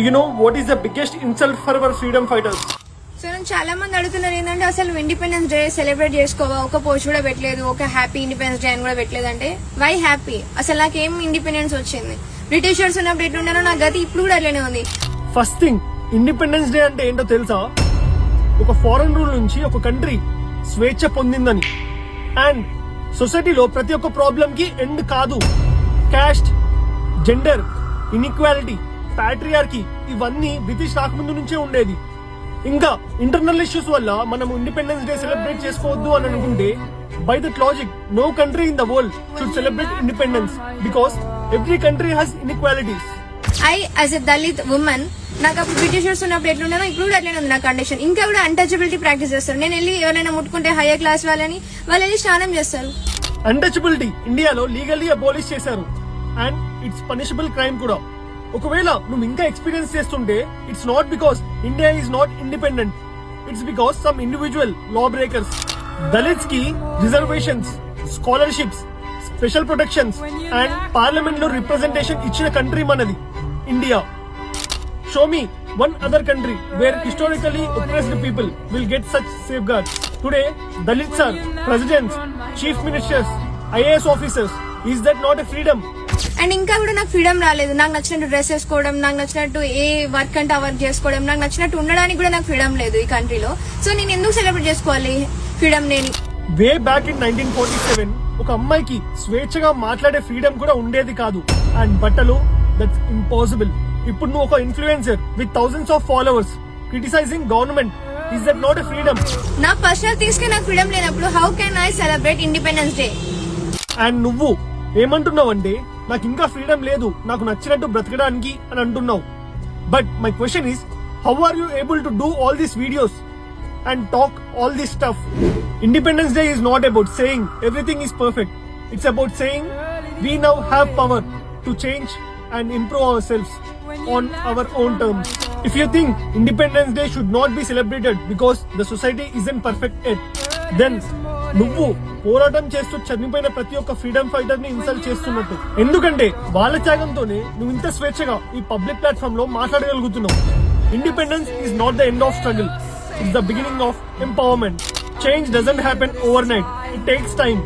you know what is the biggest insult for our freedom fighters? So నేను చాలా మంది అడుగుతున్నారు ఏంటంటే అసలు ఇండిపెండెన్స్ డే సెలబ్రేట్ చేసుకోవా, ఒక పోస్ట్ కూడా పెట్టలేదు, ఒక హ్యాపీ ఇండిపెండెన్స్ డే అని కూడా పెట్టలేదు అంటే వై హ్యాపీ? అసలు నాకేం ఇండిపెండెన్స్ వచ్చింది? బ్రిటిషర్స్ ఉన్నప్పుడు ఎట్లున్నారో నా గతి ఇప్పుడు కూడా అట్లనే ఉంది. ఫస్ట్ థింగ్, ఇండిపెండెన్స్ డే అంటే ఏంటో తెలుసా? ఒక ఫారెన్ రూల్ నుంచి ఒక కంట్రీ స్వేచ్ఛ పొందిందని. అండ్ సొసైటీలో ప్రతి ఒక్క ప్రాబ్లం కి ఎండ్ కాదు. కాస్ట్, జెండర్, ఇన్ఈక్వాలిటీ, ప్యాట్రియార్కీ ఇవన్నీ బ్రిటిష్ రాకముందు నుంచే ఉండేది. ఇంకా ఇంటర్నల్ ఇష్యూస్ వల్ల మనం ఇండిపెండెన్స్ డే సెలబ్రేట్ చేసుకోవద్దు అని అనుకుంటే, by that logic no country in the world should celebrate independence because every country has inequalities. I as a Dalit women, నాకు అప్పుడు బ్రిటిషర్స్ ఉన్నప్పుడు ఎట్లున్నానో ఇప్పుడు కూడా అట్లనే ఉంది నా కండిషన్. ఇంకా కూడా అన్టచబిలిటీ ప్రాక్టీస్ చేస్తారు. నేను వెళ్ళి ఎవరైనా ముట్టుకుంటే హైయర్ క్లాస్ వాళ్ళని వాళ్ళు వెళ్ళి స్నానం చేస్తారు. అన్టచబిలిటీ ఇండియాలో లీగల్లీ అబాలిష్ చేశారు అండ్ ఇట్స్ పనిషబుల్ క్రైమ్ కూడా. ఒకవేళ నువ్వు ఇంకా ఎక్స్పీరియన్స్ చేస్తుంటే it's not because India is not independent, it's because some individual law breakers. Dalits కి reservations, scholarships, special protections and parliament లో రిప్రజెంటేషన్ ఇచ్చిన కంట్రీ మనది India. Show me one other country where historically oppressed people will get such safeguards. Today, Dalits are presidents, chief ministers, IAS officers. Is that not a freedom? And ఇంకా కూడా నాకు freedom రాలేదు. నాకు నచ్చినట్టు dress వేసుకోవడం, నాకు నచ్చినట్టు ఏ వర్క్ అంటే ఆ వర్క్ చేసుకోవడం, నాకు నచ్చినట్టు ఉండడానికి కూడా నాకు ఫ్రీడమ్ లేదు ఈ కంట్రీలో. సో నేను ఎందుకు సెలబ్రేట్ చేసుకోవాలి ఫ్రీడమ్ డేని? వే బ్యాక్ ఇన్ 1947 ఒక అమ్మాయికి స్వేచ్ఛగా మాట్లాడే ఫ్రీడమ్ కూడా ఉండేది కాదు. అండ్ బట్టలు, దట్స్ ఇంపాసిబుల్. ఇప్పుడు నువ్వు ఒక influencer with thousands of followers criticising government, is that not a freedom? నా పర్సనల్ థింగ్స్ కి నాకు ఫ్రీడమ్ లేనప్పుడు how can I celebrate independence day? And నువ్వు ఏమంటున్నావు అంటే నాకు ఇంకా ఫ్రీడమ్ లేదు, నాకు నచ్చినట్టు బ్రతకడానికి అని అంటున్నావు. But my question is, how are you able to do all these videos and talk all this stuff? Independence day is not about saying everything is perfect. It's about saying we now have power to change and improve ourselves on our own terms. If you think Independence Day should not be celebrated because the society isn't perfect yet, then నువ్వు పోరాటం చేస్తూ చనిపోయిన ప్రతి ఒక్క freedom fighter ని insult చేస్తున్నట్టు. ఎందుకంటే వాళ్ళ త్యాగంతోనే నువ్వు ఇంత స్వేచ్ఛగా ఈ పబ్లిక్ ప్లాట్ఫామ్ లో మాట్లాడగలుగుతున్నావు. Independence is not the end of struggle, it's the beginning of empowerment. Change doesn't happen overnight, it takes time.